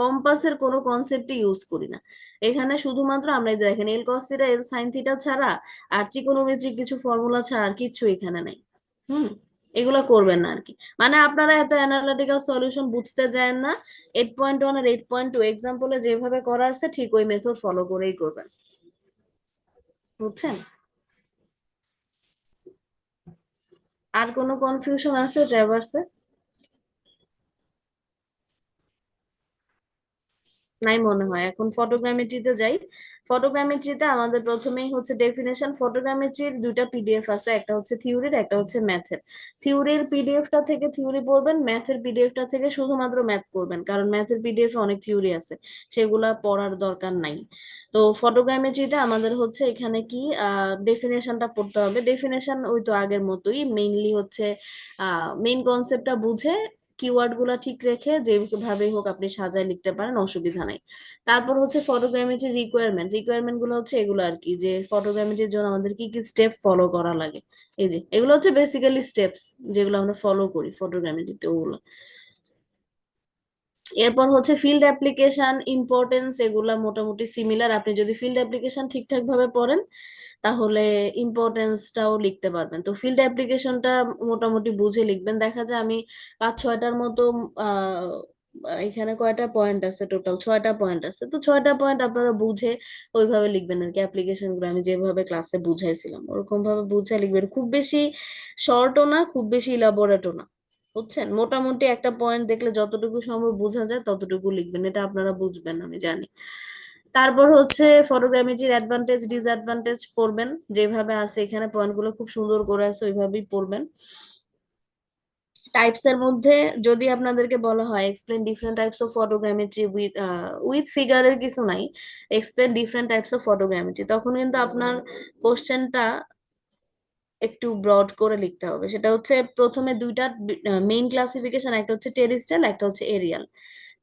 কম্পাসের কোনো কনসেপ্টই ইউজ করি না। এখানে শুধুমাত্র আমরা এই যে দেখেন L cos theta L sine theta ছাড়া আর ত্রিকোণমিতিক কিছু ফর্মুলা ছাড়া আর কিচ্ছু এখানে নেই। হুম, এগুলো করবেন না আর কি। মানে আপনারা এত অ্যানালিটিক্যাল সলিউশন বুঝতে যায় না। 8.1 আর 8.2 এক্সাম্পলে যেভাবে করা আছে ঠিক ওই মেথড ফলো করেই করবেন, বুঝছেন? আর কোনো কনফিউশন আছে ট্রাভার্সে? নাই মনে হয়। এখন ফটোগ্রামেট্রিতে যাই। ফটোগ্রামেট্রিতে আমাদের প্রথমেই হচ্ছে ডেফিনেশন। ফটোগ্রামেট্রির দুইটা পিডিএফ আছে, একটা হচ্ছে থিওরির, একটা হচ্ছে ম্যাথের। থিওরির পিডিএফটা থেকে থিওরি পড়বেন, ম্যাথের পিডিএফটা থেকে শুধুমাত্র ম্যাথ করবেন, কারণ ম্যাথের পিডিএফ অনেক থিওরি আছে, সেগুলা পড়ার দরকার নাই। তো ফটোগ্রামেট্রিতে আমাদের হচ্ছে এখানে কি ডেফিনেশনটা পড়তে হবে। ডেফিনেশন ওই তো আগের মতোই, মেইনলি হচ্ছে মেইন কনসেপ্টটা বুঝে কিওয়ার্ড গুলা ঠিক রেখে যেভাবে হোক আপনি সাজায় লিখতে পারেন, অসুবিধা নাই। তারপর হচ্ছে ফটোগ্রামেট্রির রিকোয়ারমেন্ট গুলো হচ্ছে এগুলো আর কি, যে ফটোগ্রামেট্রির জন্য আমাদের কি কি স্টেপ ফলো করা লাগে। এই যে এগুলো হচ্ছে বেসিক্যালি স্টেপস যেগুলো আমরা ফলো করি ফটোগ্রামেট্রিতে, ওগুলো। এরপর হচ্ছে ফিল্ড অ্যাপ্লিকেশন, ইম্পর্টেন্স, এগুলা মোটামুটি সিমিলার। আপনি যদি ফিল্ড অ্যাপ্লিকেশন ঠিকঠাক ভাবে পড়েন তাহলে ইম্পর্টেন্সটাও লিখতে পারবেন। তো ফিল্ড অ্যাপ্লিকেশনটা মোটামুটি বুঝে লিখবেন। দেখা যায় আমি 5-6টার মতো আহ এখানে কয়টা পয়েন্ট আছে, টোটাল 6টা পয়েন্ট আছে, তো 6টা পয়েন্ট আপনারা বুঝে ওইভাবে লিখবেন আর কি। অ্যাপ্লিকেশন গুলো আমি যেভাবে ক্লাসে বুঝাইছিলাম ওরকম ভাবে বুঝে লিখবেন। খুব বেশি শর্টও না, খুব বেশি ইলাবোরেটও না, বুঝছেন? মোটামুটি একটা পয়েন্ট দেখলে যতটুকু সম্ভব বোঝা যায় ততটুকু লিখবেন, এটা আপনারা বুঝবেন আমি জানি। তারপর হচ্ছে ফটোগ্রামেট্রির অ্যাডভান্টেজ ডিসঅ্যাডভান্টেজ পড়বেন, যেভাবে আছে এখানে পয়েন্টগুলো খুব সুন্দর করে আছে ওইভাবেই পড়বেন। টাইপস এর মধ্যে যদি আপনাদেরকে বলা হয় explain different types of photogrammetry with ফিগারের কিছু নাই, explain different types of photogrammetry, তখন কিন্তু আপনার কোশ্চেনটা একটু ব্রড করে লিখতে হবে। সেটা হচ্ছে প্রথমে দুইটা মেইন ক্লাসিফিকেশন, একটা হচ্ছে টেরিস্ট্রিয়াল, একটা হচ্ছে এরিয়াল।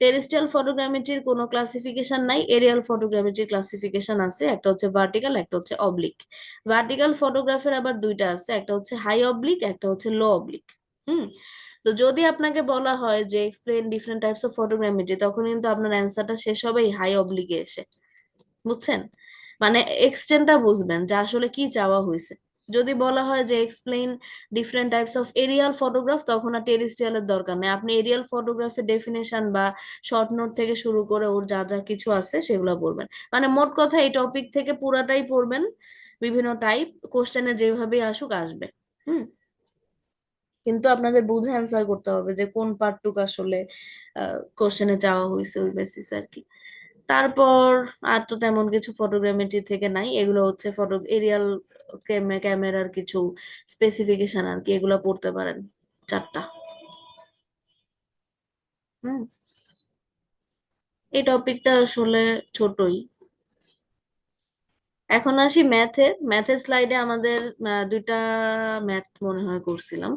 টেরিস্ট্রিয়াল ফটোগ্রামেট্রির কোনো ক্লাসিফিকেশন নাই, এরিয়াল ফটোগ্রামেট্রির ক্লাসিফিকেশন আছে। একটা হচ্ছে ভার্টিক্যাল, একটা হচ্ছে অবলিক। ভার্টিক্যাল ফটোগ্রাফের আবার দুইটা আছে, একটা হচ্ছে হাই অবলিক, একটা হচ্ছে লো অবলিক। হুম, তো যদি আপনাকে বলা হয় যে explain different types of photogrammetry, তখন কিন্তু আপনার অ্যান্সারটা শেষ হবে হাই অবলিকে এসে, বুঝছেন? মানে এক্সটেন্টটা বুঝবেন যে আসলে কি চাওয়া হয়েছে। যদি বলা হয় যে explain different types of aerial photograph, তখন আর টেরিস্ট্রিয়ালের দরকার নেই, আপনি এরিয়াল ফটোগ্রাফের ডেফিনেশন বা শর্ট নোট থেকে শুরু করে ওর যা যা কিছু আছে সেগুলো পড়বেন। মানে মোট কথা এই টপিক থেকে পুরাটাই পড়বেন, বিভিন্ন টাইপ কোশ্চেনে যেভাবে আসুক আসবে। হুম, কিন্তু আপনাদের বুঝে অ্যান্সার করতে হবে যে কোন পার্টটুকু আসলে কোশ্চেনে চাওয়া হয়েছে, ওই বেসিস আর কি। তারপর আর তো তেমন কিছু ফটোগ্রামেট্রি থেকে নাই, এগুলো হচ্ছে ফটো এরিয়াল ক্যামেরার কিছু স্পেসিফিকেশন আর কি, এগুলো পড়তে পারেন 4টা। হুম, এই টপিকটা আসলে ছোটই। এখন আসি ম্যাথের স্লাইডে আমাদের দুইটা ম্যাথ মনে হয় করছিলাম।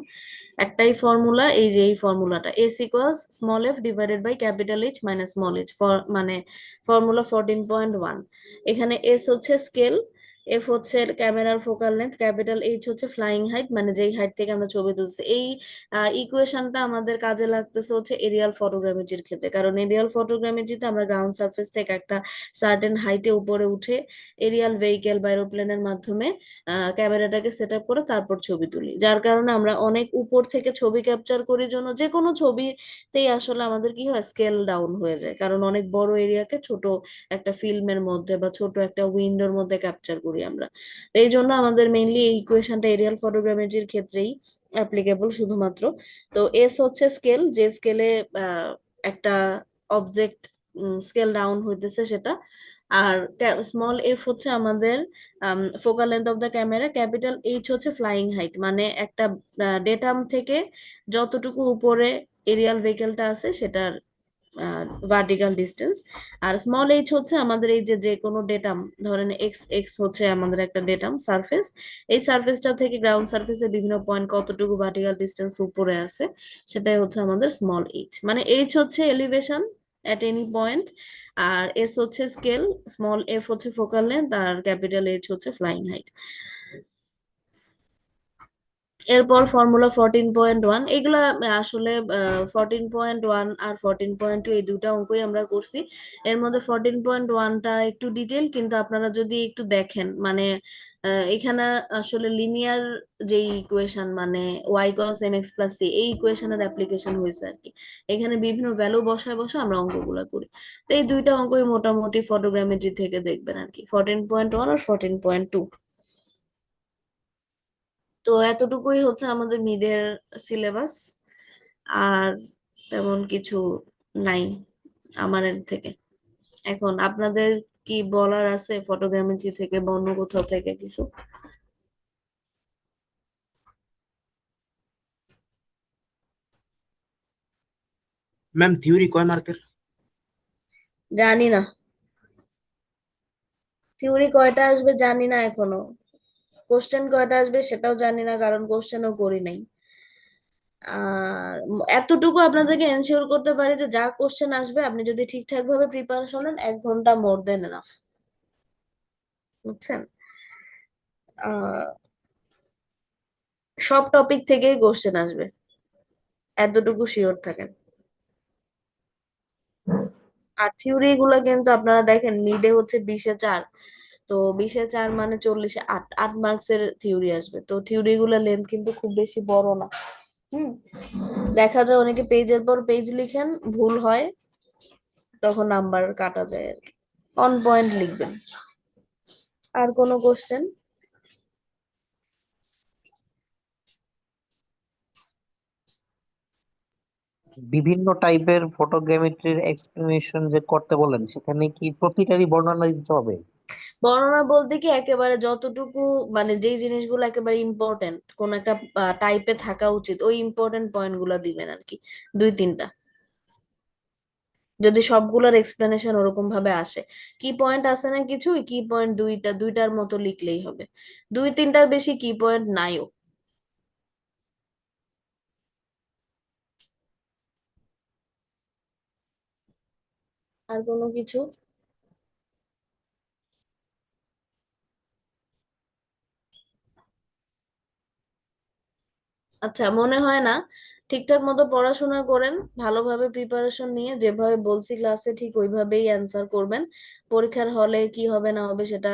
একটাই ফর্মুলা, এই যে এই ফর্মুলাটা S equals small F divided by capital H minus small H, মানে ফর্মুলা 14.1। এখানে এস হচ্ছে স্কেল, এফ হচ্ছে ক্যামেরার ফোকাল লেন্থ, ক্যাপিটাল এইচ হচ্ছে ফ্লাইং হাইট, মানে যেই হাইট থেকে আমরা ছবি তুলছি। এই ইকুয়েশনটা আমাদের কাজে লাগতেছে হচ্ছে এরিয়াল ফটোগ্রামেট্রির ক্ষেত্রে, কারণ এরিয়াল ফটোগ্রামেট্রিতে আমরা গ্রাউন্ড সারফেস থেকে একটা সার্টেন হাইটে উপরে উঠে এরিয়াল ভেহিকেল বা এরোপ্লেনের মাধ্যমে ক্যামেরাটাকে সেট আপ করে তারপর ছবি তুলি, যার কারণে আমরা অনেক উপর থেকে ছবি ক্যাপচার করার জন্য যে কোনো ছবিতেই আসলে আমাদের কি হয়, স্কেল ডাউন হয়ে যায়, কারণ অনেক বড় এরিয়াকে ছোট একটা ফিল্মের মধ্যে বা ছোট একটা উইন্ডোর মধ্যে ক্যাপচার করি আমরা। তো এই জন্য আমাদের মেইনলি এই ইকুয়েশনটা এরিয়াল ফটোগ্রামেট্রির ক্ষেত্রেই অ্যাপ্লিকেবল শুধুমাত্র। তো এস হচ্ছে স্কেল, যে স্কেলে একটা অবজেক্ট স্কেল ডাউন হইতেছে সেটা। আর স্মল এফ হচ্ছে আমাদের focal length of the camera, capital H হচ্ছে ফ্লাইং হাইট, মানে একটা ডেটাম থেকে যতটুকু উপরে এরিয়াল ভেহিকেলটা আছে সেটার ভার্টিক্যাল ডিস্টেন্স। আর স্মল এইচ হচ্ছে আমাদের এই যে যে কোনো ডেটাম, ধরেন এক্স এক্স হচ্ছে আমাদের একটা ডেটাম সারফেস, এই সারফেসটা থেকে গ্রাউন্ড সারফেসের বিভিন্ন পয়েন্ট কতটুকু ভার্টিক্যাল ডিস্টেন্স উপরে আছে সেটাই হচ্ছে আমাদের স্মল এইচ। মানে এইচ হচ্ছে এলিভেশন এট এনি পয়েন্ট, আর এস হচ্ছে স্কেল, স্মল এফ হচ্ছে ফোকাল লেন্থ, আর ক্যাপিটাল এইচ হচ্ছে ফ্লাইং হাইট। এরপর ফর্মুলা 14.1 এগুলা আসলে 14.1 আর 14.2 এই দুটা অঙ্কই আমরা করছি। এর মধ্যে 14.1টা একটু ডিটেল, কিন্তু আপনারা যদি একটু দেখেন মানে এখানে আসলে লিনিয়ার যে ইকুয়েশন মানে y cos mx plus c এই ইকুয়েশনের অ্যাপ্লিকেশন হয়েছে আর কি। এখানে বিভিন্ন ভ্যালু বসায় বসে আমরা অঙ্কগুলা করি। তো এই দুইটা অঙ্কই মোটামুটি ফটোগ্রামেট্রি থেকে দেখবেন আর কি, 14.1 আর 14.2। তো এতটুকুই হচ্ছে আমাদের মিডের সিলেবাস, আর তেমন কিছু নাই আমার এন্ড থেকে। এখন আপনাদের কি বলার আছে ফটোগ্রামেট্রি থেকে বা অন্য কোথাও থেকে কিছু? ম্যাম থিওরি কয় মার্কের? জানি না, থিওরি কয়টা আসবে জানি না এখনো, কোশ্চেন কয়টা আসবে সেটাও জানি না, কারণ কোশ্চেনও করি নাই। আর এতটুকু আপনাদেরকে এনশিওর করতে পারি যে যা কোশ্চেন আসবে আপনি যদি ঠিকঠাক ভাবে প্রিপারেশন নেন 1 ঘন্টা মোর দেন এনাফ, বুঝছেন? আহ সব টপিক থেকেই কোশ্চেন আসবে, এতটুকু শিওর থাকেন। আর থিওরি গুলো কিন্তু আপনারা দেখেন মিডে হচ্ছে 20-এ 4, তো 20-এ 4 মানে 40-এ 8, 8 মার্কসের থিওরি আসবে। তো থিওরি গুলো লেন্থ কিন্তু খুব বেশি বড় না। হুম, দেখা যায় অনেকে পেজের পর পেজ লিখেন, ভুল হয়, তখন নাম্বার কাটা যায় আর কি। অন পয়েন্ট লিখবেন। আর কোনো কোশ্চেন? বিভিন্ন টাইপের ফটোগ্রামেট্রির এক্সপ্লেনেশন যে করতে বলেন সেখানে কি প্রতিটারই বর্ণনা দিতে হবে? বর্ণনা বলতে কি একেবারে যতটুকু মানে যেই জিনিসগুলো একেবারে ইম্পর্টেন্ট কোন একটা টাইপে থাকা উচিত ওই ইম্পর্টেন্ট পয়েন্ট গুলো দিবেন আর কি, 2-3টা। যদি সবগুলোর এক্সপ্লেনেশন ওরকম ভাবে আসে, কি পয়েন্ট আছে না কিছু কি পয়েন্ট দুইটার মতো লিখলেই হবে, 2-3টার বেশি কি পয়েন্ট নাইও। আর কোনো কিছু? আচ্ছা, মনে হয় না ঠিকঠাক মতো পড়াশোনা করেন, ভালোভাবে প্রিপারেশন নিয়ে যেভাবে বলছি ক্লাসে ঠিক ওইভাবেই অ্যান্সার করবেন। পরীক্ষার হলে কি হবে না হবে সেটা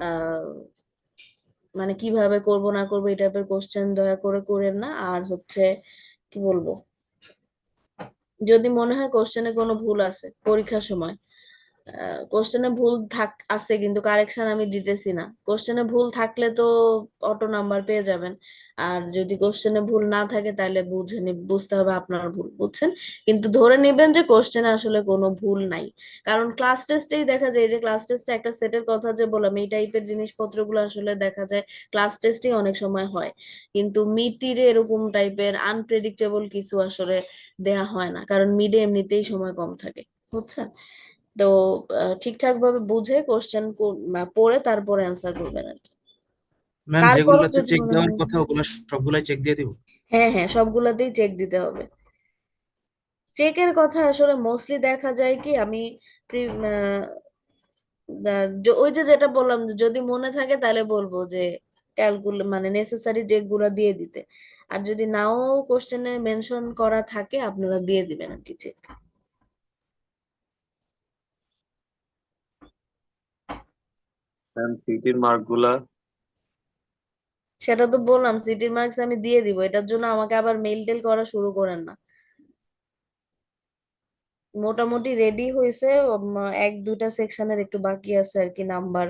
আহ মানে কিভাবে করব না করবো এই টাইপের কোশ্চেন দয়া করে করেন না। আর হচ্ছে কি বলবো, যদি মনে হয় কোশ্চেনে কোনো ভুল আছে পরীক্ষার সময়, কোশ্চেনে ভুল আছে কিন্তু কারেকশন আমি দিতেছি না, কোশ্চেনে ভুল থাকলে তো অটো নাম্বার পেয়ে যাবেন। আর যদি কোশ্চেনে ভুল না থাকে তাহলে বুঝতে হবে আপনার ভুল, বুঝছেন? কিন্তু ধরে নেবেন যে কোশ্চেনে আসলে কোনো ভুল নাই। কারণ ক্লাস টেস্টেই দেখা যায় যে ক্লাস টেস্টে একটা সেটের কথা যে বললাম এই টাইপের জিনিসপত্রগুলো আসলে দেখা যায় ক্লাস টেস্টেই অনেক সময় হয়, কিন্তু মিড এরকম টাইপের আনপ্রেডিক্টেবল কিছু আসলে দেয়া হয় না, কারণ মিডে এমনিতেই সময় কম থাকে, বুঝছেন? তো ঠিকঠাক ভাবে বুঝে কোশ্চেন পড়ে তারপরে অ্যান্সার করবেন আর কি। ম্যাম তারপরও যেগুলাতে যদি চেক মনে দেওয়ার হয়, কথা ওগুলা সবগুলাই চেক দিয়ে দিব? হ্যাঁ হ্যাঁ সবগুলাতেই চেক দিতে হবে। চেকের কথা আসলে মোস্টলি দেখা যায় কি আমি প্রি- আহ, ওই যে যেটা বললাম যে যদি মনে থাকে তাহলে বলবো যে মানে নেসেসারি যেগুলা দিয়ে দিতে, আর যদি নাও কোশ্চেনে মেনশন করা থাকে আপনারা দিয়ে দিবেন আর কি চেক। ম্যাম সিটির মার্ক গুলা? সেটা তো বললাম সিটির মার্কস আমি দিয়ে দিব, এটার জন্য আমাকে আবার মেইল টেল করা শুরু করেন না। মোটামুটি রেডি হয়েছে, 1-2টা সেকশনের একটু বাকি আছে আর কি, নাম্বার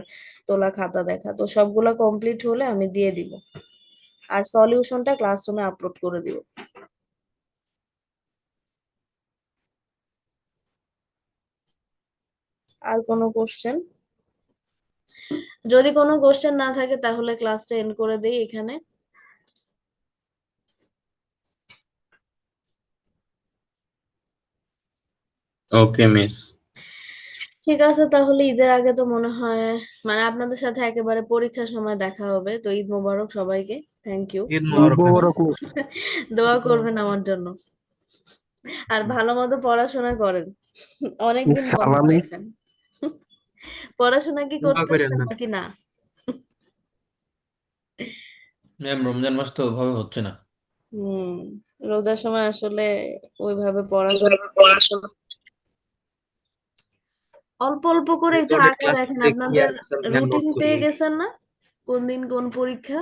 তোলা খাতা দেখা, তো সবগুলা কমপ্লিট হলে আমি দিয়ে দিব। আর সলিউশনটা ক্লাসরুমে আপলোড করে দিব। আর কোনো কোশ্চেন? যদি কোনো কোশ্চেন না থাকে তাহলে ক্লাসটা এন্ড করে দেই এখানে। ওকে মিস। ঠিক আছে, তাহলে ঈদের আগে তো মনে হয় মানে আপনাদের সাথে একেবারে পরীক্ষার সময় দেখা হবে। তো ঈদ মোবারক সবাইকে, থ্যাংক ইউ। ঈদ ঈদ মোবারক ম্যাম। মোবারক। দোয়া করবেন আমার জন্য, আর ভালো মতো পড়াশোনা করেন, অনেকদিন বন্ধ ইনশাআল্লাহ মিস। পাইছেন। পড়াশোনা কি দোয়া করেন করতেছেন ম্যাম। নাকি না? ম্যাম রমজান মাস তো ওভাবে হচ্ছে না। হুম, রোজার সময় আসলে ওইভাবে অল্প অল্প করেই রেকর্ডেড থাকে। ক্লাস দেখেন দেখি আপনাদের আর স্যার ম্যাম নোট রুটিন করি পেয়ে এই। গেছেন না, কোন দিন কোন পরীক্ষা?